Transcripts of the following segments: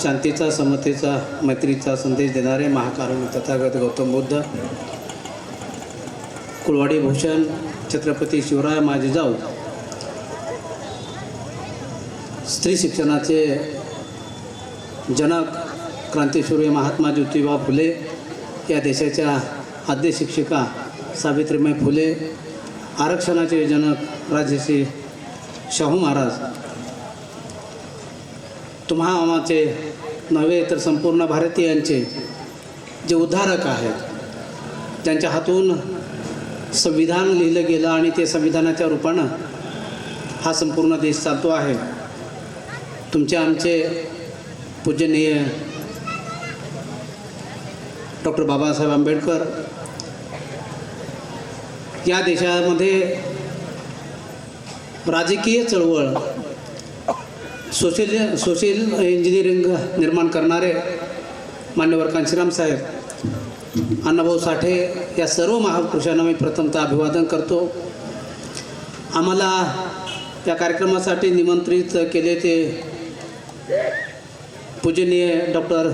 शांतीचा, समतेचा, मैत्रीचा संदेश देणारे महाकारुण्य तथागत गौतम बुद्ध, कुलवाडी भूषण छत्रपती शिवराय माजिजाऊ, स्त्री शिक्षणाचे जनक क्रांतीसूर्य महात्मा ज्योतिबा फुले, या देशाच्या आद्य शिक्षिका सावित्रीबाई फुले, आरक्षणाचे जनक राजर्षी शाहू महाराज, तुम्हा आम्हाचे नव्हे तर संपूर्ण भारतीयांचे जे उद्धारक आहेत, ज्यांच्या हातून संविधान लिहिलं गेलं आणि ते संविधानाच्या रूपानं हा संपूर्ण देश चालतो आहे, तुमचे आमचे पूजनीय डॉक्टर बाबासाहेब आंबेडकर या देशामध्ये राजकीय चळवळ, सोशल इंजिनिअरिंग निर्माण करणारे मान्यवर कांशीराम साहेब, अण्णाभाऊ साठे या सर्व महापुरुषांना मी प्रथमतः अभिवादन करतो. आम्हाला या कार्यक्रमासाठी निमंत्रित केले ते पूजनीय डॉक्टर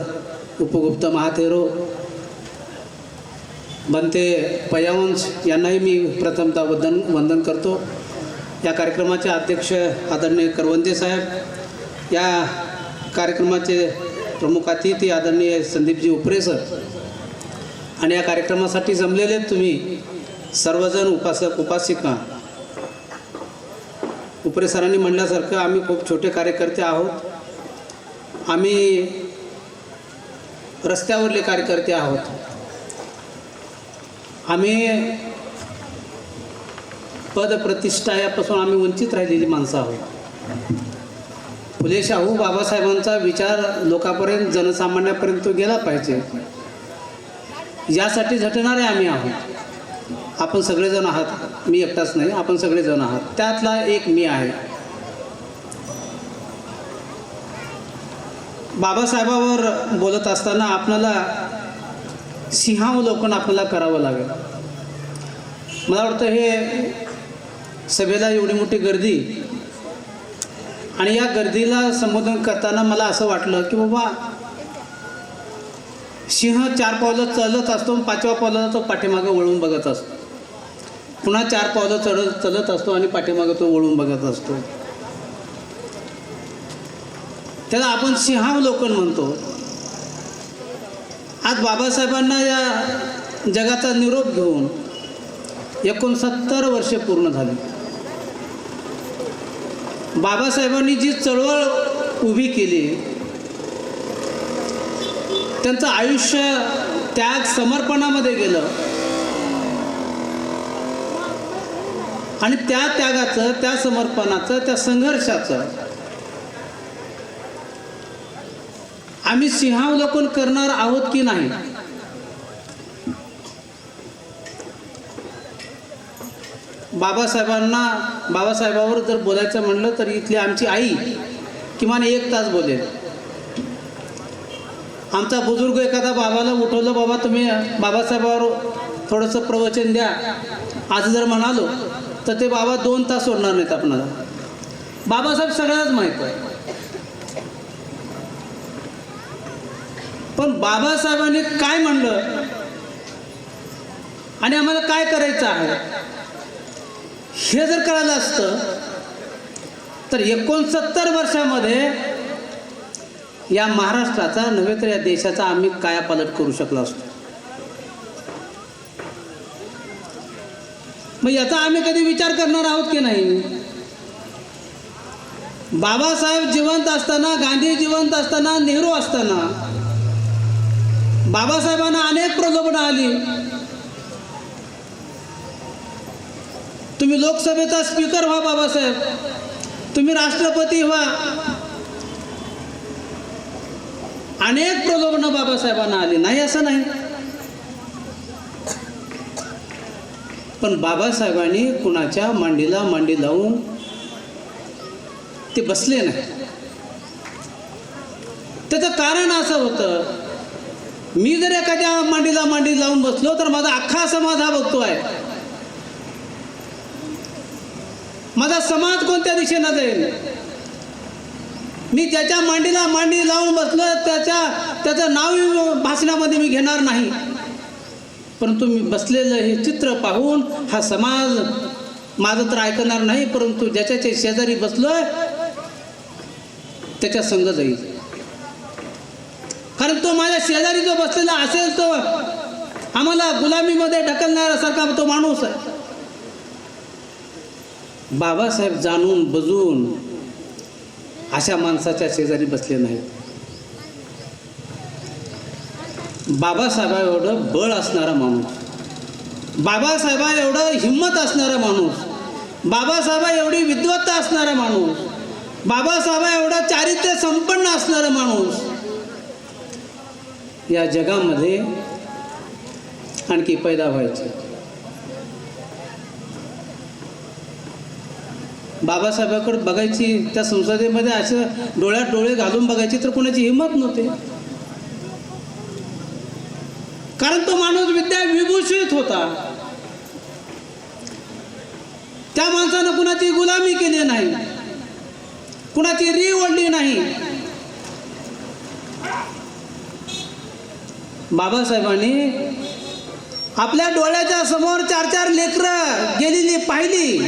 उपगुप्त महाथेरो बनते पयावंश यांनाही मी प्रथमतः वंदन करतो. या कार्यक्रमाचे अध्यक्ष आदरणीय करवंदे साहेब, या कार्यक्रमाचे प्रमुख अतिथी आदरणीय संदीपजी उपरे सर, आणि या कार्यक्रमासाठी जमलेले तुम्ही सर्वजण उपासक उपासिका. उपरे सरांनी म्हणल्यासारखं आम्ही खूप छोटे कार्यकर्ते आहोत, आम्ही रस्त्यावरले कार्यकर्ते आहोत, आम्ही पद प्रतिष्ठा यापासून आम्ही वंचित राहिलेली माणसं आहोत. फुले शाहू बाबासाहेबांचा विचार लोकांपर्यंत, जनसामान्यापर्यंत गेला पाहिजे, यासाठी झटणारे आम्ही आहोत. आपण सगळेजण आहात, मी एकटाच नाही, आपण सगळेजण आहात, त्यातला एक मी आहे. बाबासाहेबावर बोलत असताना आपल्याला सिंहावलोकन आपल्याला करावं लागेल. मला वाटतं हे सभेला एवढी मोठी गर्दी, आणि या गर्दीला संबोधन करताना मला असं वाटलं की बाबा, सिंह 4 पावलं चालत असतो, 5व्या पावलाला तो पाठीमागं वळून बघत असतो, पुन्हा 4 पावलं चालत असतो आणि पाठीमागं तो वळून बघत असतो. त्याला आपण सिंहावलोकन म्हणतो. आज बाबासाहेबांना या जगाचा निरोप घेऊन 69 वर्षे पूर्ण झाली. बाबासाहेबांनी जी चळवळ उभी केली, त्यांचं आयुष्य त्याग समर्पणामध्ये गेलं, आणि त्या त्यागाचं, त्या समर्पणाचं, त्या संघर्षाचं आम्ही सिंहावलोकन करणार आहोत की नाही. बाबासाहेबावर जर बोलायचं म्हणलं तर इथली आमची आई किमान 1 तास बोलेल. आमचा बुजुर्ग एखादा बाबाला उठवलं, बाबा तुम्ही बाबासाहेबावर थोडंसं प्रवचन द्या, आज जर म्हणालो तर ते बाबा 2 तास सोडणार नाहीत आपणाला. बाबासाहेब सगळ्यांनाच माहीत आहे, पण बाबासाहेबांनी काय म्हणलं आणि आम्हाला काय करायचं आहे हे जर कळलं असतं तर 69 वर्षामध्ये या महाराष्ट्राचा नव्हे तर या देशाचा आम्ही कायापालट करू शकलो असतो. मग याचा आम्ही कधी विचार करणार आहोत की नाही. बाबासाहेब जिवंत असताना, गांधी जिवंत असताना, नेहरू असताना बाबासाहेबांना अनेक प्रलोभनं आली. तुम्ही लोकसभेचा स्पीकर व्हा बाबासाहेब, तुम्ही राष्ट्रपती व्हा, अनेक प्रलोभनं बाबासाहेबांना आली, नाही असं नाही. पण बाबासाहेबांनी कुणाच्या मांडीला मांडी लावून ते बसले नाही. त्याचं कारण असं होतं, मी जर एखाद्या मांडीला मांडी लावून बसलो तर माझा अख्खा समाज हा बघतोय, माझा समाज कोणत्या दिशेनं जाईल. मी ज्याच्या मांडीला मांडी लावून बसलो त्याचं नाव भाषणामध्ये मी घेणार नाही, परंतु मी बसलेलं हे चित्र पाहून हा समाज माझं तर ऐकणार नाही, परंतु ज्याच्या शेजारी बसलोय त्याच्या संग जाईल. कारण तो माझ्या शेजारी जो बसलेला असेल तो आम्हाला गुलामीमध्ये ढकलणाऱ्यासारखा तो माणूस आहे. बाबासाहेब जाणून बुजून अशा माणसाच्या शेजारी बसले नाहीत. बाबासाहेबा एवढं बळ असणारा माणूस, बाबासाहेबा एवढं हिंमत असणारा माणूस, बाबासाहेबा एवढी विद्वत्ता असणारा माणूस, बाबासाहेबा एवढा चारित्र्य संपन्न असणारा माणूस या जगामध्ये आणखी पैदा व्हायचे. बाबासाहेबांकडे बघायची, त्या संसदेमध्ये असं डोळ्यात डोळे घालून बघायची तर कोणाची हिंमत नव्हती. कारण तो माणूस विद्या विभूषित होता. त्या माणसानं कुणाची गुलामी केली नाही, कुणाची री ओढली नाही. बाबासाहेबांनी आपल्या डोळ्याच्या समोर 4-4 लेकरं गेलेली पाहिली,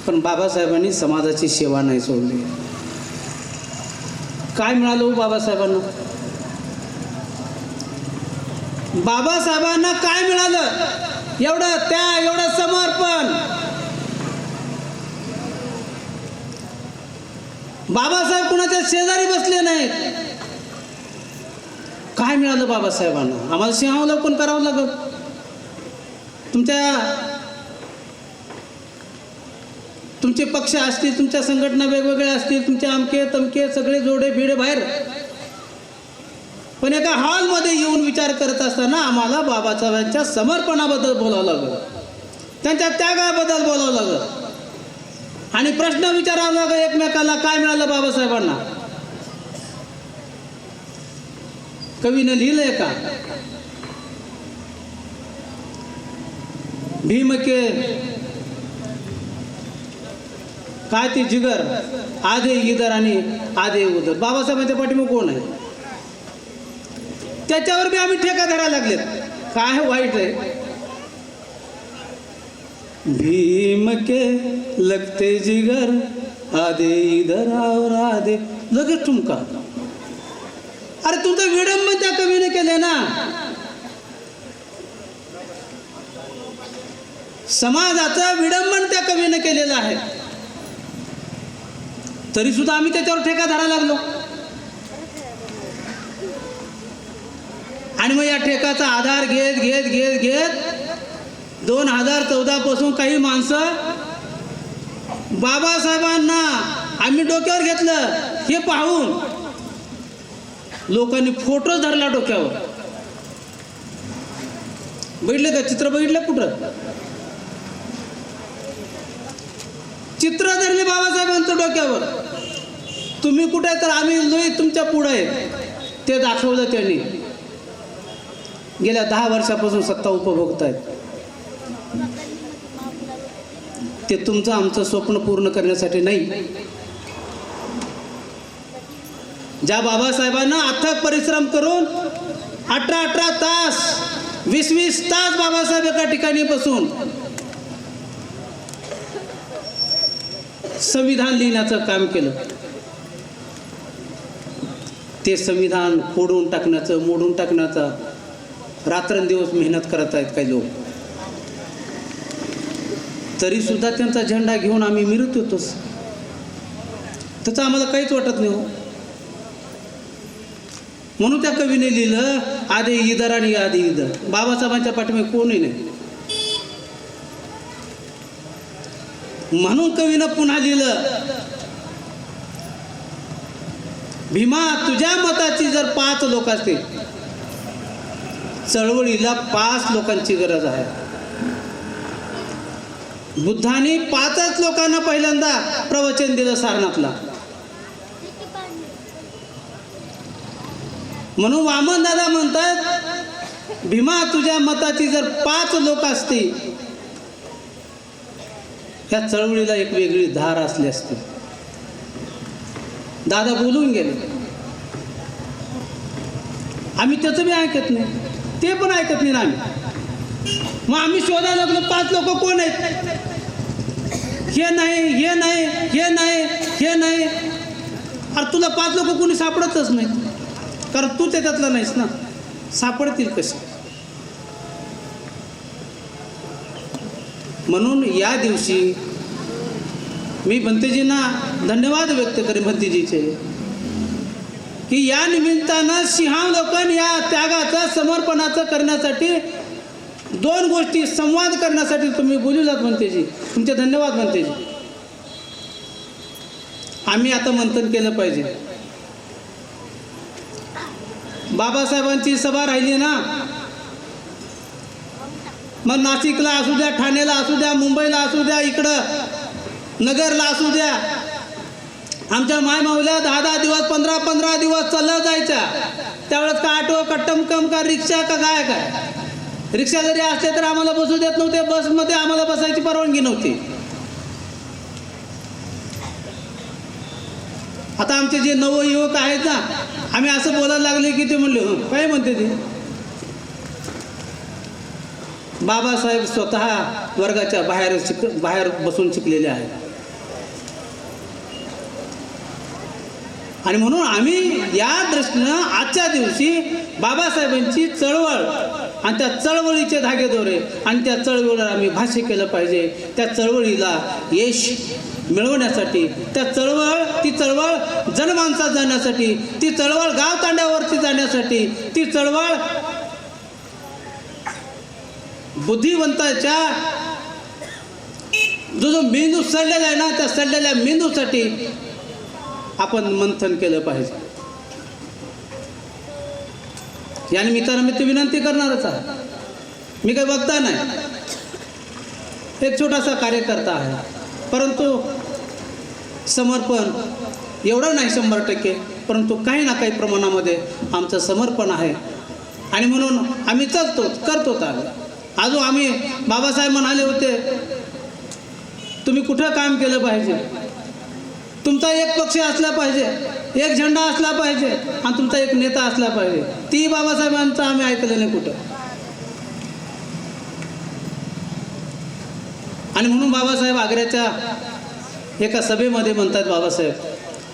पण बाबासाहेबांनी समाजाची सेवा नाही सोडली. काय मिळालं बाबासाहेबांना? बाबासाहेबांना काय मिळालं? एवढं त्याग, एवढं समर्पण. बाबासाहेब कुणाच्या शेजारी बसले नाहीत. काय मिळालं बाबासाहेबांना? आम्हाला सिंहावलोकन करावं लागत. तुमचे पक्ष असतील, तुमच्या संघटना वेगवेगळ्या असतील, तुमचे आमके तमके सगळे जोडे बिडे बाहेर, पण एका हॉलमध्ये येऊन विचार करत असताना आम्हाला बाबासाहेबांच्या समर्पणाबद्दल बोलावं लागलं, त्यांच्या त्यागाबद्दल बोलावं लागलं आणि प्रश्न विचारावा लागला एकमेकाला. काय मिळालं बाबासाहेबांना? कवीनं लिहिलंय का? भीम के काय ते जिगर आधे इधर आणि आधे उधर. बाबासाहेबांच्या पाठीमागे कोण आहे? त्याच्यावर बी आम्ही ठेका धरायला लागलेत. काय वाईट आहे? भीम के लगते जिगर आधे इधर और आधे लगेच ठुमका. अरे तुमचं विडंबन त्या कवीने केले ना. समाजाचं विडंबन त्या कवीने केलेलं आहे, तरी सुद्धा आम्ही त्याच्यावर ठेका धरायला लागलो. आणि मग या ठेकाचा आधार घेत घेत घेत घेत 2014 पासून काही माणसं बाबासाहेबांना आम्ही डोक्यावर घेतलं हे पाहून लोकांनी फोटो धरला डोक्यावर. बघितलं का चित्र? बघितलं कुठं? चित्र धरले बाबासाहेबांचं डोक्यावर. तुम्ही कुठे तर आम्ही लोई तुमच्या पुढे आहे ते दाखवलं त्यांनी. गेल्या 10 वर्षापासून सत्ता उपभोगतायत. ते तुमचं आमचं स्वप्न पूर्ण करण्यासाठी नाही. ज्या बाबासाहेबांना अथक परिश्रम करून 18 तास 20 तास बाबासाहेब एका ठिकाणी बसून संविधान लिहिण्याचं काम केलं, ते संविधान फोडून टाकण्याचं, मोडून टाकण्याचं रात्रंदिवस मेहनत करत आहेत काही लोक. तरी सुद्धा त्यांचा झेंडा घेऊन आम्ही मिरत होतोच. त्याचं आम्हाला काहीच वाटत नाही हो. म्हणून त्या कवीने लिहिलं आधे इधर आणि आधे इधर. बाबासाहेबांच्या पाठीमागे कोणही नाही. म्हणून कवीनं पुन्हा लिहिलं, भीमा तुझ्या मताची जर 5 लोक असतील, चळवळीला 5 लोकांची गरज आहे. बुद्धाने 5च लोकांना पहिल्यांदा प्रवचन दिलं सारनाथला. म्हणून वामन दादा म्हणतात भीमा तुझ्या मताची जर 5 लोक असतील ह्या चळवळीला एक वेगळी धार असली असती. दादा बोलून गेले, आम्ही त्याचं बी ऐकत नाही, ते पण ऐकत नाही आम्ही. मग आम्ही शोधायला लागलो 5 लोक कोण आहेत, हे नाही हे नाही हे नाही हे नाही. अरे तुला 5 लोक कोणी सापडतच नाही, कारण तू त्याच्यातला नाहीस ना. सापडतील कसे? म्हणून या दिवशी मी भंतेजींना धन्यवाद व्यक्त करेन, भंतेजीचे, की या निमित्तानं सिंहावलोकन या त्यागाचं समर्पणाचं करण्यासाठी 2 गोष्टी संवाद करण्यासाठी तुम्ही बोलूलात भंतेजी. तुमचे धन्यवाद भंतेजी. आम्ही आता मंथन केलं पाहिजे. बाबासाहेबांची सभा राहिली ना, मग नाशिकला असू द्या, ठाण्याला असू द्या, मुंबईला असू द्या, इकडं नगरला असू द्या, आमच्या मायमाऊल्या 10-10 दिवस 15-15 दिवस चालत जायच्या. त्यावेळेस का ऑटो का टमटम का रिक्षा का काय रिक्षा जरी असले तर आम्हाला बसू देत नव्हते, बसमध्ये आम्हाला बसायची परवानगी नव्हती. आता आमचे जे नवयुवक आहेत ना, आम्ही असं बोलायला लागले की ते म्हणले काय म्हणते ते. बाबासाहेब स्वतः वर्गाच्या बाहेर बसून शिकलेले आहेत. आणि म्हणून आम्ही या दृष्टीनं आजच्या दिवशी बाबासाहेबांची चळवळ आणि त्या चळवळीचे धागेदोरे आणि त्या चळवळीवर आम्ही भाष्य केलं पाहिजे. त्या चळवळीला यश मिळवण्यासाठी, ती चळवळ जनमानसात जाण्यासाठी, ती चळवळ गाव तांड्यावरती जाण्यासाठी, ती चळवळ बुद्धिवंताच्या जो मेंदू सडलेला आहे ना, त्या सडलेल्या मेंदूसाठी आपण मंथन केलं पाहिजे. या निमित्तानं मी ती विनंती करणारच आहे. मी काही बघता नाही, एक छोटासा कार्यकर्ता आहे, परंतु समर्पण एवढं नाही 100%, परंतु काही ना काही प्रमाणामध्ये आमचं समर्पण आहे. आणि म्हणून आम्ही करतो. अजून आम्ही बाबासाहेब म्हणाले होते, तुम्ही कुठं काम केलं पाहिजे, तुमचा एक पक्ष असला पाहिजे, एक झेंडा असला पाहिजे आणि तुमचा एक नेता असला पाहिजे. ती बाबासाहेबांचं आम्ही ऐकलं नाही कुठं. आणि म्हणून बाबासाहेब आग्र्याच्या एका सभेमध्ये म्हणतात, बाबासाहेब,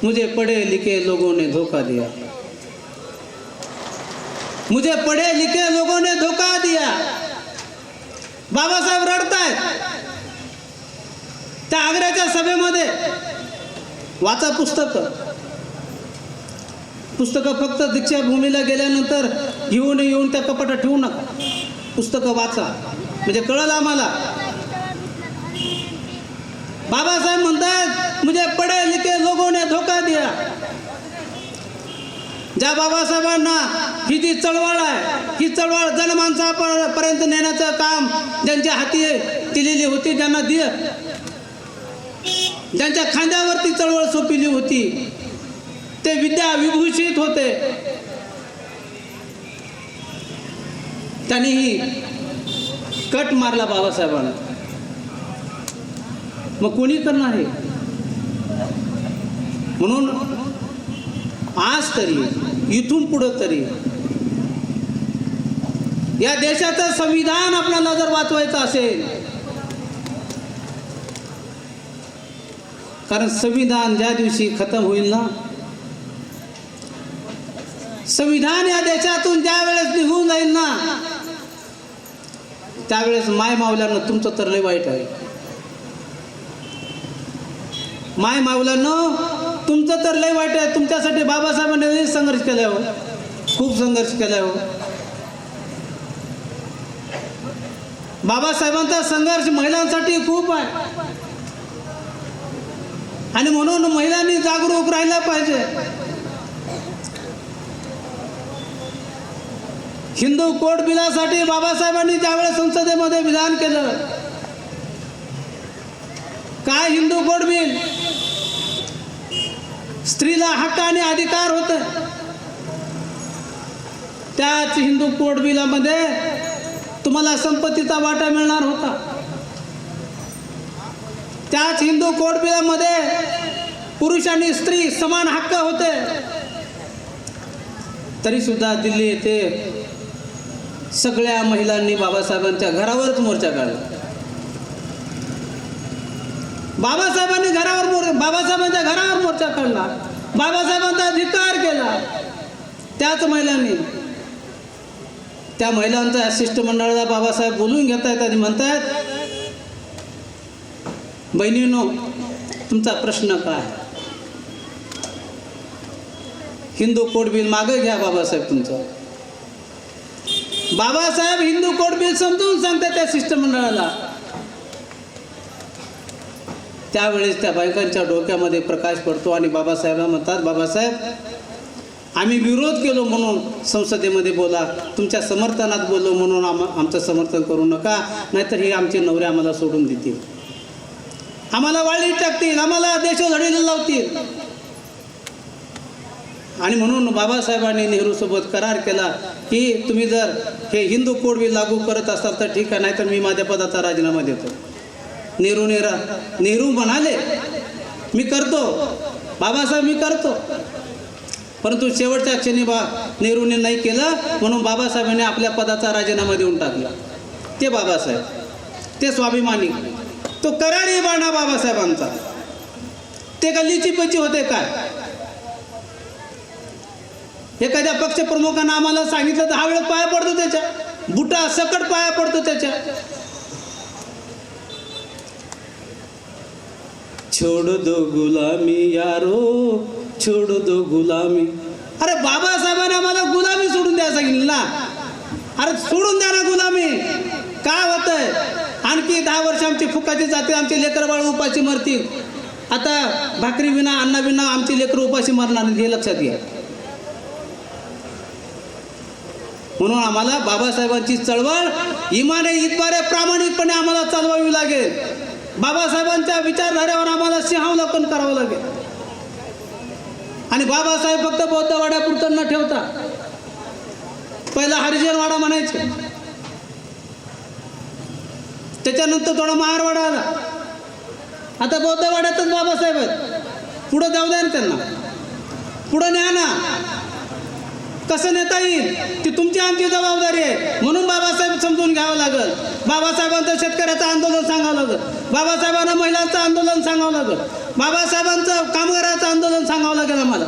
मुझे पढ़े लिखे लोगों ने धोखा दिया, मुझे पढ़े लिखे लोगों ने धोखा दिया. बाबासाहेब रडतायत त्या आग्र्याच्या सभेमध्ये. वाचा पुस्तकं फक्त दीक्षाभूमीला गेल्यानंतर घेऊन येऊन त्या कपाटात ठेवू नका. पुस्तकं वाचा, म्हणजे कळलं आम्हाला. बाबासाहेब म्हणतात, मुझे पढ़े लिखे लोगों ने धोखा दिया. ज्या बाबासाहेबांना ही जी चळवळ आहे, ही चळवळ जनमानसापर्यंत नेण्याचं काम ज्यांच्या हाती दिलेली होती, ज्यांच्या खांद्यावरती चळवळ सोपविली होती, ते विद्या विभूषित होते. त्यांनीही कट मारला बाबासाहेबांना. मग कोणी करणार आहे? म्हणून आज तरी, इथून पुढं तरी या देशाचं संविधान आपल्याला जर वाचवायचं असेल, कारण संविधान ज्या दिवशी खतम होईल ना, संविधान या देशातून ज्या वेळेस निघून जाईल ना, त्यावेळेस माय मावल्यानं तुमचं तर लय वाईट आहे. माय मावल्यानं तुमचं तर लय वाईट आहे. तुमच्यासाठी बाबासाहेबांनी संघर्ष केलाय हो, खूप संघर्ष केलाय हो. बाबासाहेबांचा संघर्ष महिलांसाठी खूप आहे. आणि म्हणून महिलांनी जागरूक राहिलं पाहिजे. हिंदू कोड बिलासाठी बाबासाहेबांनी ज्यावेळेस संसदेमध्ये विधान केलं, काय हिंदू कोड बिल, स्त्रीला हक्क आणि अधिकार होते. त्याच हिंदू कोड बिलामध्ये तुम्हाला संपत्तीचा वाटा मिळणार होता. त्याच हिंदू कोड बिलामध्ये पुरुष आणि स्त्री समान हक्क होते, तरी सुद्धा दिल्ली येथे सगळ्या महिलांनी बाबासाहेबांच्या घरावरच मोर्चा काढला. बाबासाहेबांच्या घरावर मोर्चा काढला, बाबासाहेबांचा धिक्कार केला. त्याच महिलांनी, त्या महिलांचा शिष्टमंडळाला बाबासाहेब बोलून घेत आहेत आणि म्हणतायत, बहिणींनो, तुमचा प्रश्न काय? हिंदू कोड बिल मागे घ्या बाबासाहेब तुमचं. बाबासाहेब हिंदू कोड बिल समजून सांगतात त्या शिष्टमंडळाला. त्यावेळेस त्या बायकांच्या डोक्यामध्ये प्रकाश पडतो आणि बाबासाहेबांना म्हणतात, बाबासाहेब, आम्ही विरोध केलो म्हणून संसदेमध्ये बोला, तुमच्या समर्थनात बोललो म्हणून आमचं समर्थन करू नका, नाहीतर हे आमचे नवरे आम्हाला सोडून देतील, आम्हाला वाळीत टाकतील, आम्हाला देशोधडीला लावतील. आणि म्हणून बाबासाहेबांनी नेहरूसोबत करार केला की तुम्ही जर हे हिंदू कोड बिल लागू करत असाल तर ठीक आहे, नाहीतर मी माझ्या पदाचा राजीनामा देतो. नेहरू म्हणाले, मी करतो बाबासाहेब, मी करतो. परंतु शेवटच्या क्षणी नेहरूने नाही केलं, म्हणून बाबासाहेबांनी आपल्या पदाचा राजीनामा देऊन टाकला. ते बाबासाहेब, ते स्वाभिमानी, तो करारी बाणा बाबासाहेबांचा. ते गल्लीची पची होते काय? एखाद्या पक्षप्रमुखांना आम्हाला सांगितलं 10 वेळा पाया पडतो, त्याच्या बुटा सकट पाया पडतो त्याच्या. छोड़ दो गुलामी यारो, छोड़ दो गुलामी. अरे बाबासाहेबांनी आम्हाला गुलामी सोडून द्या सांगितलं ना. अरे सोडून द्या ना गुलामी. काय होतंय? आणखी 10 वर्ष आमची फुकाची जाते, आमचे लेकर बाळ उपाशी मरतील. आता भाकरी विना अन्ना विना आमची लेकर उपाशी मरणार नाही, हे लक्षात घ्या. म्हणून आम्हाला बाबासाहेबांची चळवळ इमाने इतबारे प्रामाणिकपणे आम्हाला चालवावी लागेल. बाबासाहेबांच्या विचारधारेवर आम्हाला सिंहावलोकन करावं लागेल. आणि बाबासाहेब फक्त बौद्ध वाड्यापुरतं न ठेवता, पहिला हरिजन वाडा म्हणायचे, त्याच्यानंतर थोडा महारवाडा आला, आता बौद्ध वाड्यातच बाबासाहेब आहेत. पुढं जाऊ द्या ना त्यांना, पुढं न्या ना. कसं नेता येईल ती तुमची आमची जबाबदारी आहे. म्हणून बाबासाहेब समजून घ्यावं लागेल. बाबासाहेबांचं शेतकऱ्याचं आंदोलन सांगावं लागेल, बाबासाहेबांना महिलांचं आंदोलन सांगावं लागेल, बाबासाहेबांचं कामगाराचं आंदोलन सांगावं लागेल आम्हाला.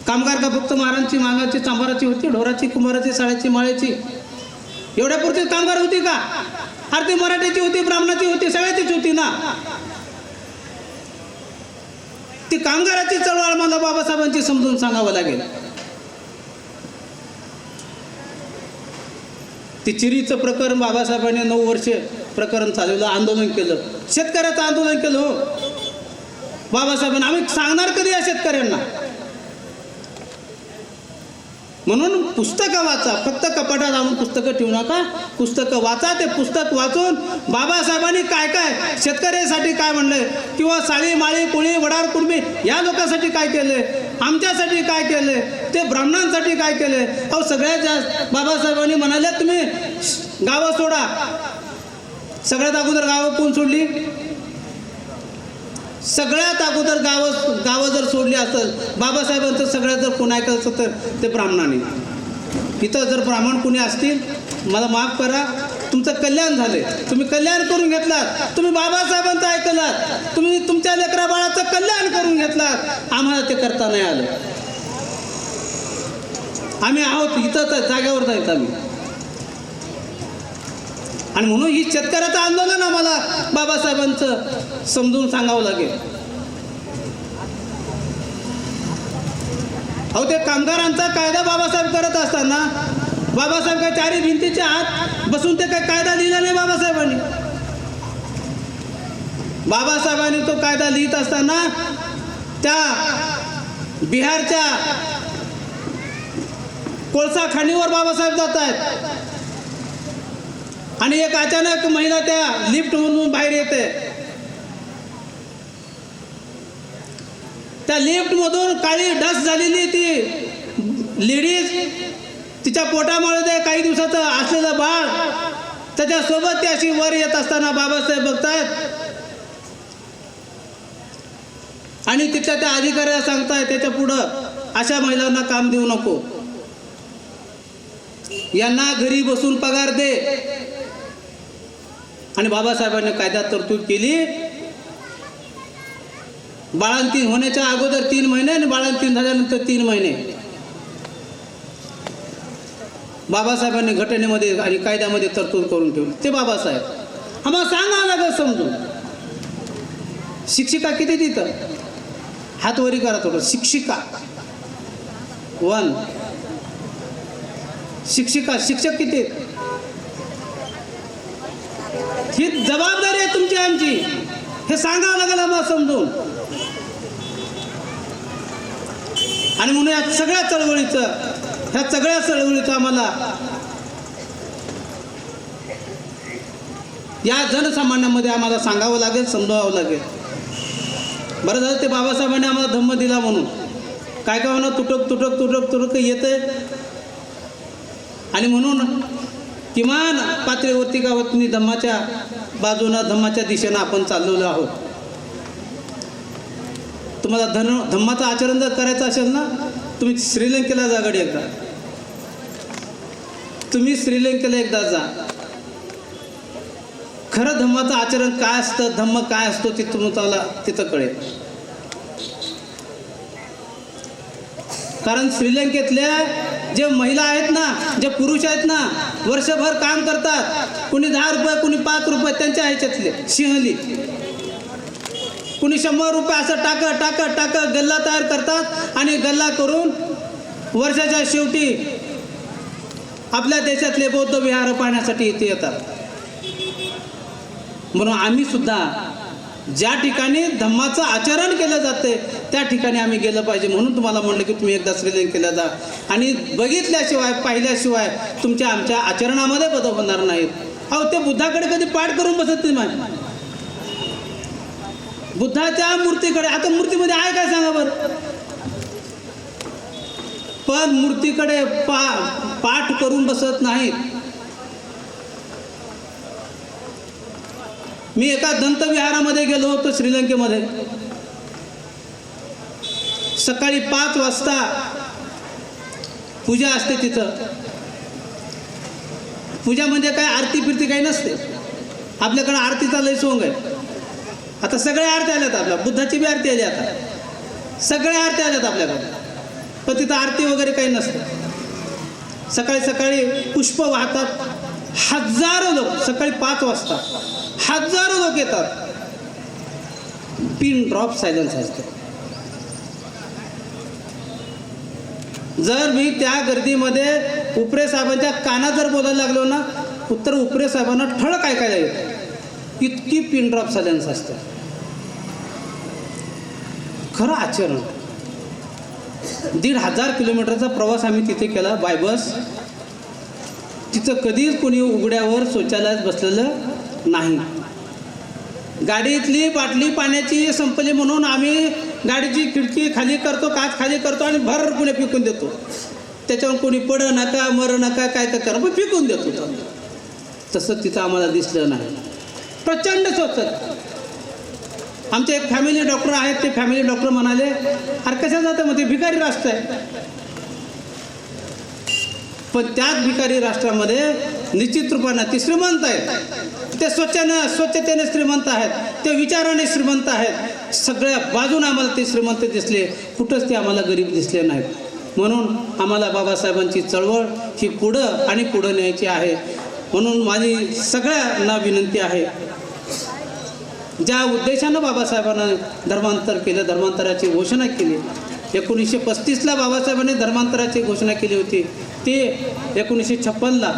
कामगार का फक्त मारांची, मागाची, चांभाराची होती, ढोराची, कुंभाराची, साड्याची, माळ्याची, एवढ्यापुरती कामगार होती का? अरे ती मराठीची होती, ब्राह्मणाची होती, सगळ्याचीच होती ना. ती कामगाराची चळवळ मला बाबासाहेबांची समजून सांगावं लागेल. ती चिरीचं प्रकरण बाबासाहेबांनी 9 वर्षे प्रकरण चालवलं, आंदोलन केलं, शेतकऱ्याचं आंदोलन केलं. हो बाबासाहेबांना आम्ही सांगणार कधी या शेतकऱ्यांना? म्हणून पुस्तकं वाचा, फक्त कपाटात आणून पुस्तकं ठेवू नका. पुस्तकं वाचा. ते पुस्तक वाचून बाबासाहेबांनी काय काय शेतकऱ्यासाठी काय म्हणलंय, किंवा साळी माळी कोळी वडार कुणबी या लोकांसाठी काय केलंय, आमच्यासाठी काय केलंय, ते ब्राह्मणांसाठी काय केलंय. अहो सगळ्यात जास्त बाबासाहेबांनी म्हणाले तुम्ही गावं सोडा. सगळ्यात अगोदर गावं कोण सोडली? सगळ्यात अगोदर गावं जर सोडली असेल बाबासाहेबांचं, सगळ्यात जर कोण ऐकायचं तर ते ब्राह्मणाने. इथं जर ब्राह्मण कोणी असतील, मला माफ करा, तुमचं कल्याण झाले, तुम्ही कल्याण करून घेतलात, तुम्ही बाबासाहेबांचं ऐकलात, तुम्ही तुमच्या लेकरा बाळाचं कल्याण करून घेतलात. आम्हाला ते करता नाही आलं. आम्ही आहोत इथं जागेवर जायचं आम्ही. आणि म्हणून ही शेतकऱ्याचं आंदोलन आम्हाला बाबासाहेबांचं समजून सांगावं लागेल. अहो ते कामगारांचा कायदा बाबासाहेब करत असताना बाबासाहेब काय चारी भिंतीच्या आत बसून ते काय कायदा लिहिला नाही बाबासाहेबांनी. बाबासाहेबांनी तो कायदा लिहित असताना त्या बिहारच्या कोळसा खाणीवर बाबासाहेब जात आहेत आणि एक अचानक महिला त्या लिफ्टमधून बाहेर येते. त्या लिफ्टमधून काळी डस झालेली ती लेडीज, तिच्या पोटामध्ये काही दिवसाचं असलेलं बाळ, त्याच्यासोबत ती अशी वर येत असताना बाबासाहेब बघतायत आणि तिथल्या त्या अधिकाऱ्याला सांगताय त्याच्या पुढं अशा महिलांना काम देऊ नको, यांना घरी बसून पगार दे. आणि बाबासाहेबांनी कायद्यात तरतूद केली, बाळंतीण होण्याच्या अगोदर 3 महिने आणि बाळंतीण झाल्यानंतर 3 महिने बाबासाहेबांनी घटनेमध्ये आणि कायद्यामध्ये तरतूद करून ठेवली. ते बाबासाहेब आम्हाला सांगा लागेल समजून. शिक्षिका किती तिथं? हातवरी करा थोडं. शिक्षिका 1, शिक्षिका, शिक्षक किती? ही जबाबदारी आहे तुमची आमची, हे सांगावं लागेल आम्हाला समजून. आणि म्हणून या सगळ्या चळवळीचं आम्हाला या जनसामान्यामध्ये आम्हाला सांगावं लागेल, समजावं लागेल. बरं झालं ते बाबासाहेबांनी आम्हाला धम्म दिला म्हणून. काय काय म्हणा तुटक येतंय. आणि म्हणून किमान पातळीवरती गावातनी धम्माच्या बाजूनं, धम्माच्या दिशेनं आपण चाललेलो आहोत. तुम्हाला धम्माचं आचरण जर करायचं असेल ना, तुम्ही श्रीलंकेला जा गडी एकदा. तुम्ही श्रीलंकेला एकदा जा. खरं धम्माचं आचरण काय असतं, धम्म काय असतो ते तुम्हाला तिथं कळेल. कारण श्रीलंकेतल्या जे महिला आहेत ना, जे पुरुष आहेत ना, वर्षभर काम करतात. कुणी 10 रुपये, कुणी 5 रुपये, त्यांच्या ह्याच्यातले सिंहली. कुणी 100 रुपये असं टाक गल्ला तयार करतात आणि गल्ला करून वर्षाच्या शेवटी आपल्या देशातले बौद्ध विहार पाहण्यासाठी इथे येतात. म्हणून आम्ही सुद्धा ज्या ठिकाणी धम्माचं आचरण केलं जाते त्या ठिकाणी आम्ही गेलं पाहिजे. म्हणून तुम्हाला म्हटलं की तुम्ही एकदा श्रीलंकेला जा आणि बघितल्याशिवाय, पाहिल्याशिवाय तुमच्या आमच्या आचरणामध्ये बदल होणार नाहीत. अहो, ते बुद्धाकडे कधी पाठ करून बसत नाही. बुद्धाच्या मूर्तीकडे, आता मूर्तीमध्ये आहे काय सांगा बरं. पण मूर्तीकडे पाठ करून बसत नाहीत. मी एका दंतविहारामध्ये गेलो होतो श्रीलंकेमध्ये. सकाळी 5 वाजता पूजा असते तिथं. पूजा म्हणजे काय, आरती फिरती काही नसते. आपल्याकडे आरतीचा लय सोंग आहे. आता सगळ्या आरती आल्यात, आपल्या बुद्धाची बी आरती आली, आता सगळ्या आरती आल्यात आपल्याकडे. पण तिथं आरती वगैरे काही नसते. सकाळी सकाळी पुष्प वाहतात. हजारो लोक सकाळी 5 वाजता हजारो लोक येतात. पिन ड्रॉप सायलेन्स असते. जर मी त्या गर्दीमध्ये उपरे साहेबांच्या कानात जर बोलायला लागलो ना, उत्तर उपरे साहेबांना ठळक ऐकायला येतं. इतकी पिन ड्रॉप सायलेन्स असते. खरं आचरण. 1,500 किलोमीटरचा प्रवास आम्ही तिथे केला बाय बस. तिथं कधीच कोणी उघड्यावर शौचालयात बसलेलं नाही. गाडीतली बाटली पाण्याची संपली म्हणून आम्ही गाडीची खिडकी खाली करतो, काच खाली करतो आणि भर पुणे फेकून देतो. त्याच्यावर कोणी पड नका, मर नका, काय काय करा, पण फेकून देतो. तसं तिथं आम्हाला दिसलं नाही. प्रचंड स्वच्छता. आमचे एक फॅमिली डॉक्टर आहेत. ते फॅमिली डॉक्टर म्हणाले, अरे कशा जातं मग, ते भिकारी राष्ट्र आहे. पण त्याच भिकारी राष्ट्रामध्ये निश्चित रूपानं ते श्रीमंत आहेत. ते स्वच्छतेने श्रीमंत आहेत. ते विचाराने श्रीमंत आहेत. सगळ्या बाजूने आम्हाला ते श्रीमंत दिसले. कुठंच ते आम्हाला गरीब दिसले नाहीत. म्हणून आम्हाला बाबासाहेबांची चळवळ ही पुढं आणि पुढं न्यायची आहे. म्हणून माझी सगळ्यांना विनंती आहे, ज्या उद्देशानं बाबासाहेबांना धर्मांतर केलं, धर्मांतराची घोषणा केली. 1935ला बाबासाहेबांनी धर्मांतराची घोषणा केली होती. ते 1956ला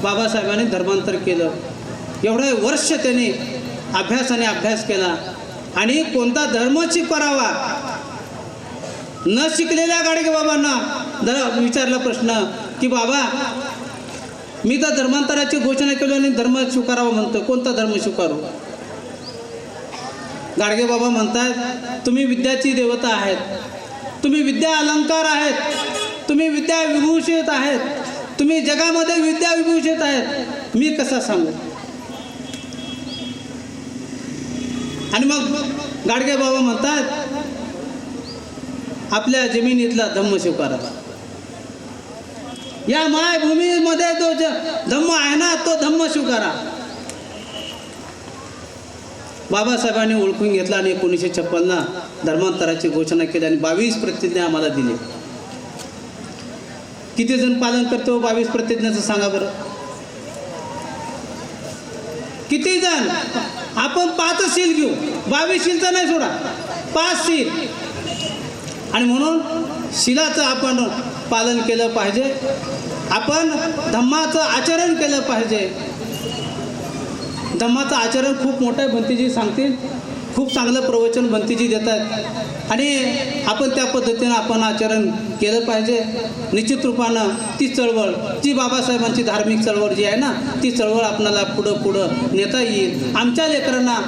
बाबासाहेबांनी धर्मांतर केलं. एवढे वर्ष त्यांनी अभ्यास केला. आणि कोणता धर्म स्वीकारावा, न शिकलेल्या गाडगेबाबांना विचारला प्रश्न की बाबा, मी तर धर्मांतराची घोषणा केली आणि धर्म स्वीकारावा म्हणतो, कोणता धर्म स्वीकारू. गाडगेबाबा म्हणतात, तुम्ही विद्याची देवता आहेत, तुम्ही विद्या अलंकार आहेत, तुम्ही विद्या विभूषित आहेत, तुम्ही जगामध्ये विद्या विभूषित आहेत, मी कसा सांगू. आणि मग गाडगेबाबा म्हणतात, आपल्या जमिनीतला धम्म स्वीकारा. या मायभूमीमध्ये जो धम्म आहे ना तो धम्म स्वीकारा. बाबासाहेबांनी ओळखून घेतला आणि 1956 धर्मांतराची घोषणा केली आणि 22 प्रतिज्ञा आम्हाला दिली. किती जण पालन करतो 22 प्रतिज्ञाचं सांगा बरं. किती जण? आपण 5 शील घेऊ, 22 शीलचा नाही सोडा, 5 शील. आणि म्हणून शिलाचं आपण पालन केलं पाहिजे. आपण धम्माचं आचरण केलं पाहिजे. धम्माचं आचरण खूप मोठं आहे. भंतीजी सांगतील, खूप चांगलं प्रवचन भंतीजी देतात आणि आपण त्या पद्धतीनं आपण आचरण केलं पाहिजे. निश्चित रूपानं ती चळवळ जी बाबासाहेबांची धार्मिक चळवळ जी आहे ना ती चळवळ आपणाला पुढं नेता येईल, आमच्या लेकरांना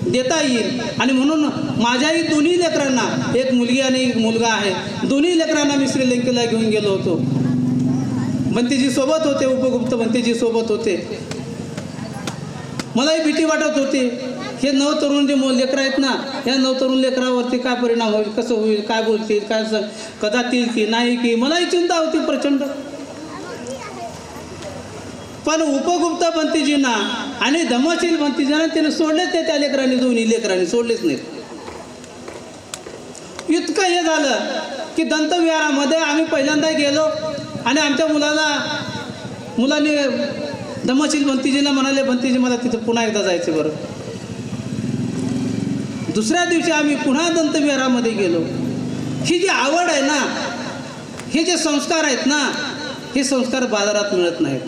देता येईल. आणि म्हणून माझ्याही दोन्ही लेकरांना, एक मुलगी आणि एक मुलगा आहे, दोन्ही लेकरांना मी श्रीलंकेला घेऊन गेलो होतो. भंतीजी सोबत होते, उपगुप्त भंतीजी सोबत होते. मलाही भीती वाटत होती. हे नवतरुण जे लेकरं आहेत ना, या नवतरुण लेकरावरती काय परिणाम होईल, कसं होईल, काय बोलतील, काय कदातील की नाही की, मलाही चिंता होती प्रचंड. पण उपगुप्त भंतीजींना आणि धम्मशील भंतीजींना त्याने सोडलेच ते, त्या लेकरांनी, दोन्ही लेकरांनी सोडलेच नाहीत. इतकं हे झालं की दंतविहारामध्ये आम्ही पहिल्यांदा गेलो आणि आमच्या मुलांनी धम्मशील भंतीजींना म्हणाले, भंतीजी मला तिथं पुन्हा एकदा जायचं बरं. दुसऱ्या दिवशी आम्ही पुन्हा दंतविहारामध्ये गेलो. ही जी आवड आहे ना, हे जे संस्कार आहेत ना, हे संस्कार बाजारात मिळत नाहीत.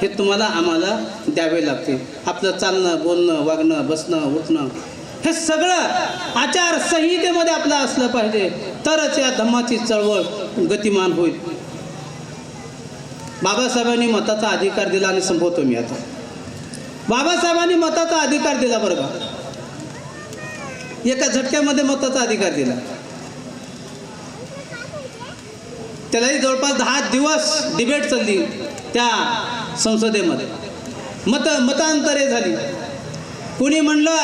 हे तुम्हाला आम्हाला द्यावे लागते. आपलं चालणं, बोलणं, वागणं, बसणं, उठणं हे सगळं आचारसंहितेमध्ये आपलं असलं पाहिजे, तरच या धम्माची चळवळ गतिमान होईल. बाबासाहेबांनी मताचा अधिकार दिला आणि संपवतो मी आता. बाबासाहेबांनी मताचा अधिकार दिला बरं का, एका झटक्यामध्ये मताचा अधिकार दिला. त्यालाही जवळपास 10 दिवस डिबेट चालली त्या संसदेमध्ये. मतांतरे झाली. कोणी म्हणलं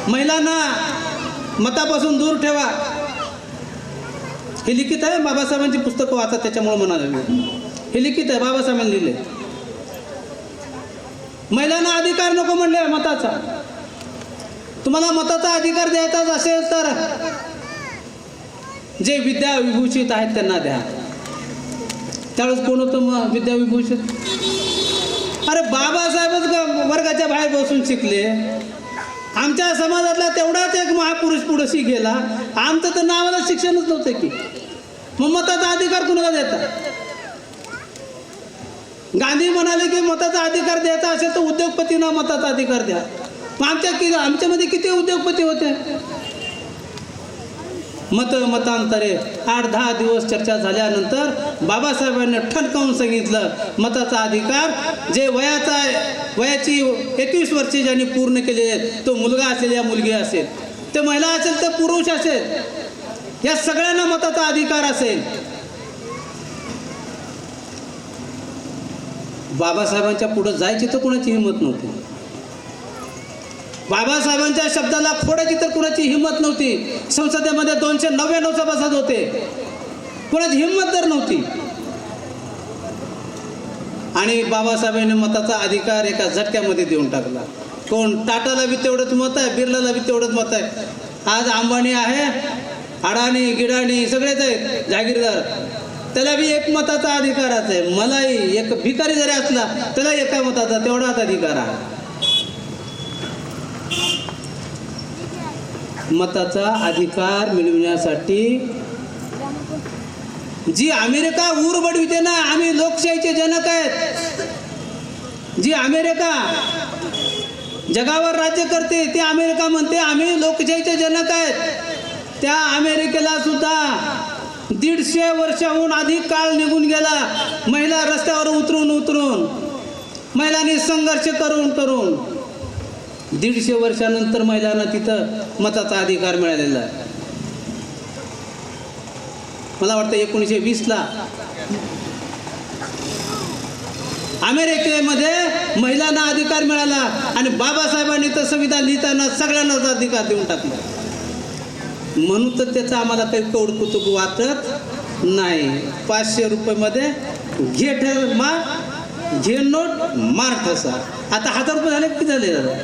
महिलांना मतापासून दूर ठेवा. हे लिखित आहे, बाबासाहेबांची पुस्तकं वाचा, त्याच्यामुळे म्हणाले. हे लिखित आहे, बाबासाहेबांनी लिहिले. महिलांना अधिकार नको म्हणले मताचा. तुम्हाला मताचा अधिकार द्यायचाच असेल तर जे विद्याविभूषित आहेत त्यांना द्या. त्यावेळेस कोण होतं मग विद्याविभूषित? अरे बाबासाहेबच वर्गाच्या बाहेर बसून शिकले. आमच्या समाजातला तेवढाच एक महापुरुष पुढे गेला. आमचं तर नावाला शिक्षणच नव्हतं की, मग मताचा अधिकार कुणाला देता? गांधी म्हणाले की मताचा अधिकार द्यायचा असेल तर उद्योगपतींना मताचा अधिकार द्या. मग आमच्यामध्ये किती उद्योगपती होते? मतांतरे 8-10 दिवस चर्चा झाल्यानंतर बाबासाहेबांनी ठणकावून सांगितलं, मताचा अधिकार जे वयाची 21 वर्षे ज्यांनी पूर्ण केले, तो मुलगा असेल या मुलगी असेल, ते महिला असेल तर पुरुष असेल, या सगळ्यांना मताचा अधिकार असेल. बाबासाहेबांच्या पुढे जायची तर कोणाची हिंमत नव्हती. बाबासाहेबांच्या शब्दाला फोडायची तर कुणाची हिंमत नव्हती. संसदेमध्ये 299 सभासद होते, कुणाची हिंमत तर नव्हती. आणि बाबासाहेबांनी मताचा अधिकार एका झटक्यामध्ये देऊन टाकला. कोण? टाटाला बी तेवढंच मत आहे, बिर्लाला बी तेवढंच मत आहे. आज अंबानी आहे, अडाणी गिडाणी सगळेच आहेत जागीरदार, त्याला बी एक मताचा अधिकारच आहे. मलाही एक भिकारी जरी असला त्याला एका मताचा तेवढाच अधिकार आहे. मताचा अधिकार मिळविण्यासाठी जी अमेरिका ऊर बडविते ना, आम्ही लोकशाहीचे जनक आहेत. जी अमेरिका जगावर राज्य करते ती अमेरिका म्हणते आम्ही लोकशाहीचे जनक आहेत. त्या अमेरिकेला सुद्धा 150 वर्षाहून अधिक काळ निघून गेला. महिला रस्त्यावर उतरून महिलांनी संघर्ष करून 150 वर्षानंतर महिलांना तिथं मताचा अधिकार मिळालेला आहे. मला वाटतं 1920ला अमेरिकेमध्ये महिलांना अधिकार मिळाला आणि बाबासाहेबांनी तर संविधान लिहिताना सगळ्यांनाच अधिकार देऊन टाकला. म्हणून तर त्याचं आम्हाला काही कौडकुतुक वाटत नाही. 500 रुपयामध्ये घे ठर मार, घे नोट मार ठसा. आता 1000 रुपये झाले किती झाले दादा?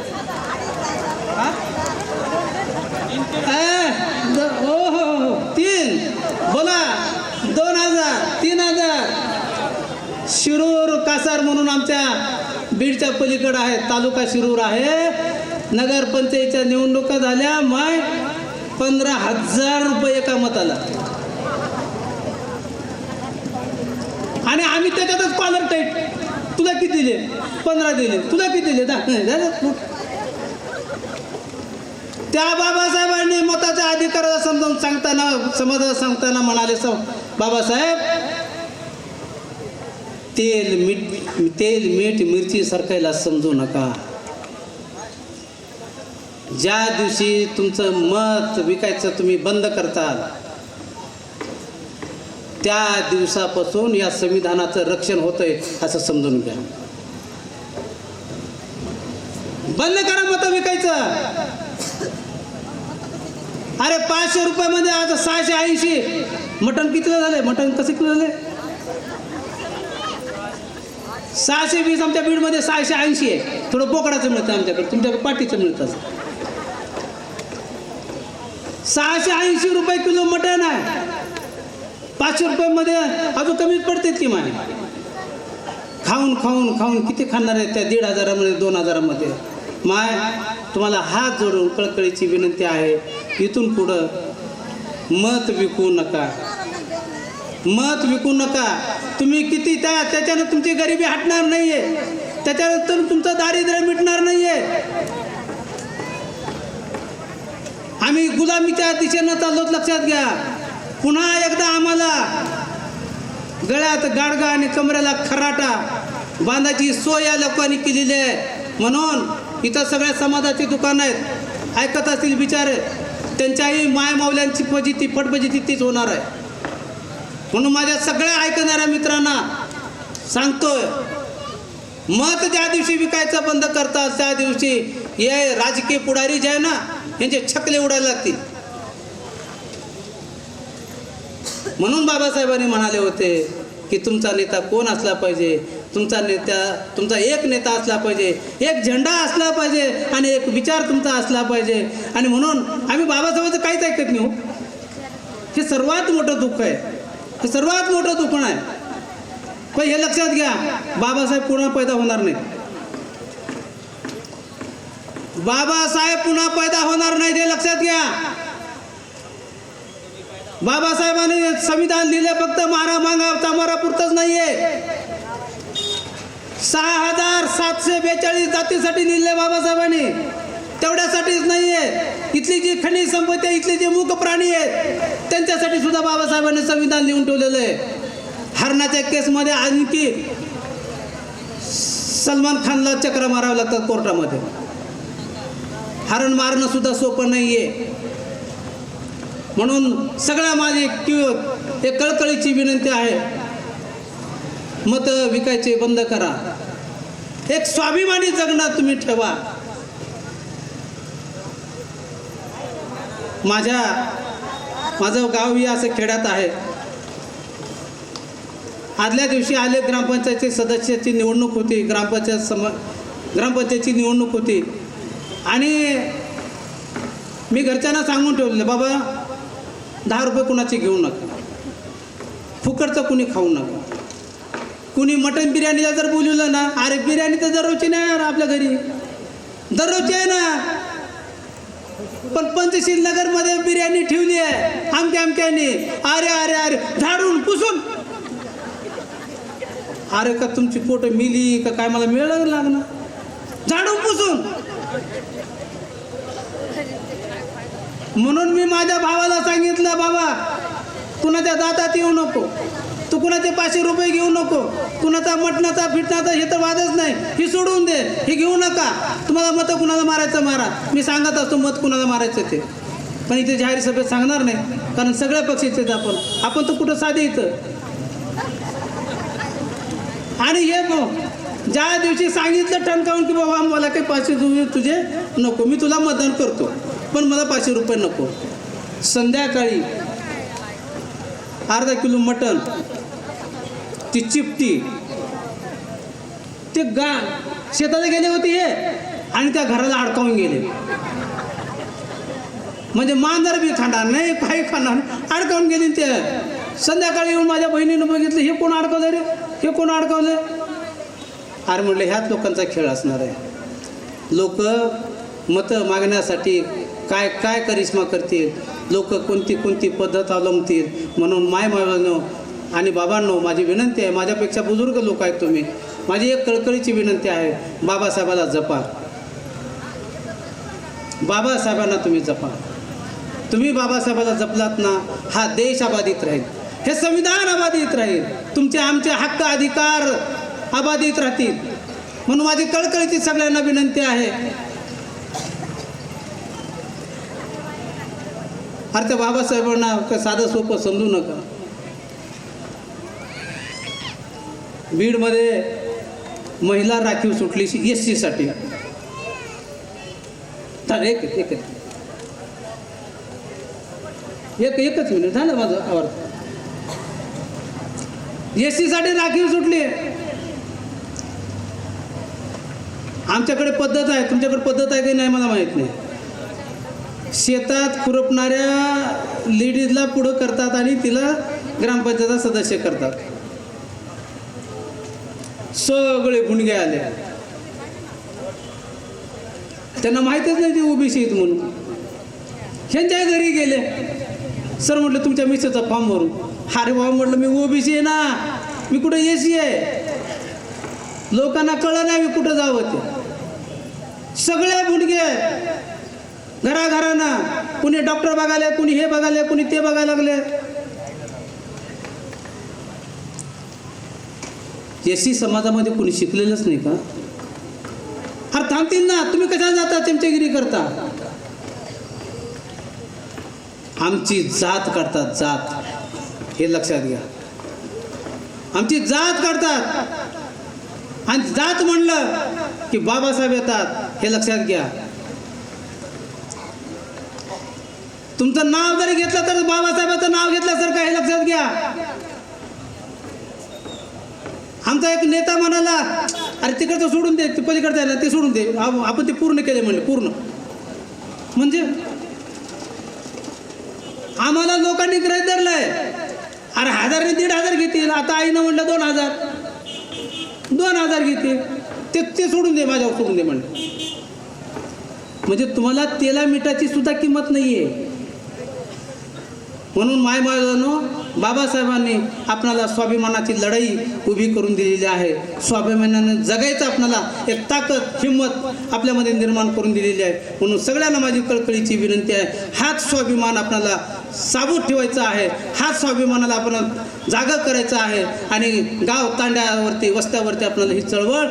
हो हो हो 3 बोला 2000 3000. शिरूर कासार म्हणून आमच्या बीडच्या पलीकडं आहे, तालुका शिरूर आहे. नगरपंचायतीच्या निवडणुका झाल्या, माय 15,000 रुपये एका मताला. आणि आम्ही त्याच्यातच कॉलर टाईट. तुला किती दिले? 15 दिले. तुला किती दिले? 10. त्या बाबासाहेबांनी मताच्या अधिकाराला समजावून सांगताना, समाजाला सांगताना म्हणाले, बाबासाहेब तेल मीठ मिरची सरकायला समजू नका. ज्या दिवशी तुमचं मत विकायचं तुम्ही बंद करताल, त्या दिवसापासून या संविधानाचं रक्षण होतंय असं समजून घ्या. बंद करा मत विकायचं. अरे 500 रुपयामध्ये आज 680. मटण कितीला झाले? मटण कसे किलो झाले? 620. आमच्या बीडमध्ये 680 आहे. थोडं बोकडाचं मिळतं आमच्याकडे, तुमच्याकडे पाटीचं मिळतं. 680 रुपये किलो मटण आहे. 500 रुपयामध्ये अजून कमीच पडतात की माय. खाऊन खाऊन खाऊन किती खाणार आहे त्या 1,500मध्ये 2,000मध्ये? माय तुम्हाला हात जोडून कळकळीची विनंती आहे, इथून पुढं मत विकू नका. मत विकू नका. तुम्ही किती त्याच्यानं तुमची गरिबी हटणार नाहीये, त्याच्यानंतर तुमचं दारिद्र्य मिटणार नाहीये. आम्ही गुलामीच्या दिशेनं चाललो, लक्षात घ्या. पुन्हा एकदा आम्हाला गळ्यात गाडगा आणि कमरेला खराटा बांधायची सोय या लोकांनी केलेली आहे. म्हणून इथं सगळ्या समाजाची दुकानं आहेत, ऐकत असतील बिचारे, त्यांच्याही मायमावल्यांची फटफजिती तीच होणार आहे. म्हणून माझ्या सगळ्या ऐकणाऱ्या मित्रांना सांगतोय, मत ज्या दिवशी विकायचं बंद करतात त्या दिवशी हे राजकीय पुढारी जे आहे ना, यांचे छकले उडायला लागतील. म्हणून बाबासाहेबांनी म्हणाले होते की तुमचा नेता कोण असला पाहिजे? तुमचा एक नेता असला पाहिजे, एक झेंडा असला पाहिजे आणि एक विचार तुमचा असला पाहिजे. आणि म्हणून आम्ही बाबासाहेबांचं काहीच ऐकत नाही हो. हे सर्वात मोठं दुःख आहे, हे सर्वात मोठं दुःख आहे. पण हे लक्षात घ्या, बाबासाहेब पुन्हा पैदा होणार नाही. बाबासाहेब पुन्हा पैदा होणार नाही, हे लक्षात घ्या. बाबासाहेबांनी संविधान लिहिले फक्त मारा मागा चामारा पुरतच नाहीये. 6,742 जातीसाठी लिहिले बाबासाहेबांनी, तेवढ्यासाठीच नाहीये. इथली जी खनिज संपत्ती आहे, इथले जे मूक प्राणी आहेत, त्यांच्यासाठी सुद्धा बाबासाहेबांनी संविधान लिहून ठेवलेलं आहे. हरणाच्या केसमध्ये आणखी सलमान खानला चक्र मारावं लागतात कोर्टामध्ये. हरण मारणं सुद्धा सोपं नाहीये. म्हणून सगळ्या माझी एक कळकळीची विनंती आहे, मत विकायचे बंद करा. एक स्वाभिमानी जगणं तुम्ही ठेवा. माझं गाव ही असं खेड्यात आहे. आदल्या दिवशी आले ग्रामपंचायतची सदस्याची निवडणूक होती, ग्रामपंचायतची निवडणूक होती. आणि मी घरच्यांना सांगून ठेवलेलं, बाबा 10 रुपये कुणाचे घेऊ नका, फुकटचं कुणी खाऊ नका. कुणी मटण बिर्याणीला जर बोलवलं ना, अरे बिर्याणी तर दररोजची नाही यार, आपल्या घरी दररोजची आहे ना. पण पंचशील नगरमध्ये बिर्याणी ठेवली आहे आमक्याने. अरे अरे अरे झाडून पुसून, अरे का तुमची पोट मिली का काय, मला मिळायला लागणार. झाडून पुसून. म्हणून मी माझ्या भावाला सांगितलं, बाबा कुणाच्या दातात येऊ नको, तू कुणाचे 500 रुपये घेऊ नको, कुणाचा मटणाचा फिटणाचा हे तर वादच नाही, हे सोडून दे, हे घेऊ नका. तुम्हाला मतं कुणाला मारायचं मारा, मी सांगत असतो मत कुणाला मारायचं ते. पण इथे जाहीर सभेत सांगणार नाही, कारण सगळ्या पक्षाचे आपण तर कुठं साधे इथं. आणि हे ज्या दिवशी सांगितलं ठणकावून की बाबा मला काही 500 रुपये तुझे नको, मी तुला मतदान करतो पण मला 500 रुपये नको, संध्याकाळी अर्धा किलो मटण, ती चिपटी, ते शेतात गेले होते हे आणि त्या घराला अडकावून गेले. म्हणजे मांजर बी खाणार नाही, काही खाणार, अडकावून गेली. ते संध्याकाळी येऊन माझ्या बहिणीनं बघितलं, हे कोण अडकवलं रे, हे कोण अडकवलं. अरे म्हटलं ह्याच लोकांचा खेळ असणार आहे. लोक मतं मागण्यासाठी काय काय करिश्मा करतील, लोक कोणती कोणती पद्धत अवलंबतील. म्हणून मायबाबांनो आणि बाबांनो माझी विनंती आहे, माझ्यापेक्षा बुजुर्ग लोक आहेत तुम्ही, माझी एक कळकळीची विनंती आहे, बाबासाहेबाला जपा. बाबासाहेबांना तुम्ही जपा. तुम्ही बाबासाहेबाला जपलात ना, हा देश अबाधित राहील, हे संविधान अबाधित राहील, तुमचे आमचे हक्क अधिकार अबाधित राहतील. म्हणून माझी कळकळीची सगळ्यांना विनंती आहे. अरे त्या बाबासाहेबांना साधं सोपं समजू नका. बीडमध्ये महिला राखीव सुटली SC साठी. एकच मिनिट झालं माझं आवाज. SC साठी राखीव सुटली. आमच्याकडे पद्धत आहे, तुमच्याकडे पद्धत आहे की नाही मला माहीत नाही. शेतात खुरपणाऱ्या लेडीजला पुढं करतात आणि तिला ग्रामपंचायत सदस्य करतात. सगळे गुंडगे आले, त्यांना माहीतच नाही ते OBC आहेत म्हणून. ह्यांच्या घरी गेले. सर म्हटलं तुमच्या मिसेसचा फॉर्म भरून. अरे बाबा म्हटलं मी OBC आहे ना, मी कुठं SC आहे. लोकांना कळलं नाही मी कुठं जावं. ते सगळे गुंडगे घराघरांना, कुणी डॉक्टर बघायला, कुणी हे बघायला, कुणी ते बघायला लागले. SC समाजामध्ये कुणी शिकलेलंच नाही का? अरे थांबतील ना, तुम्ही कशाला जाता चमचेगिरी करता. आमची जात काढतात, जात, हे लक्षात घ्या. आमची जात काढतात आणि जात म्हणलं की बाबासाहेब येतात, हे लक्षात घ्या. तुमचं नाव जरी घेतलं तर बाबासाहेबांचं नाव घेतल्यासारखं, हे लक्षात घ्या. आमचा एक नेता म्हणाला, अरे तिकडचं सोडून दे, ते पलीकडचं आहे ना ते सोडून दे, आपण ते पूर्ण केले म्हणले. पूर्ण म्हणजे आम्हाला लोकांनी गृहीत धरलंय. अरे 1000 ने 1500 घेतील. आता आईनं म्हणलं 2000 घेतील, ते सोडून दे, माझ्यावर सोडून दे म्हणलं. म्हणजे तुम्हाला तेला मिठाची सुद्धा किंमत नाही आहे. म्हणून मायबाबांनो, बाबासाहेबांनी आपणाला स्वाभिमानाची लढाई उभी करून दिलेली आहे. स्वाभिमानाने जगायचं आपणाला एक ताकद, हिंमत आपल्यामध्ये निर्माण करून दिलेली आहे. म्हणून सगळ्यांना माझी कळकळीची विनंती आहे, हाच स्वाभिमान आपणाला साबूत ठेवायचा आहे, हाच स्वाभिमानाला आपण जागा करायचा आहे. आणि गाव तांड्यावरती, वस्त्यावरती आपल्याला ही चळवळ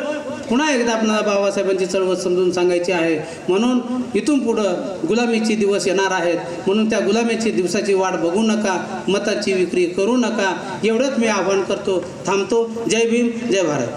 पुन्हा एकदा आपल्याला बाबासाहेबांची चळवळ समजून सांगायची आहे. म्हणून इथून पुढं गुलामीचे दिवस येणार आहेत. म्हणून त्या गुलामीची दिवसाची वाट बघू नका, मताची विक्री करू नका, एवढंच मी आवाहन करतो. थांबतो. जय भीम, जय भारत.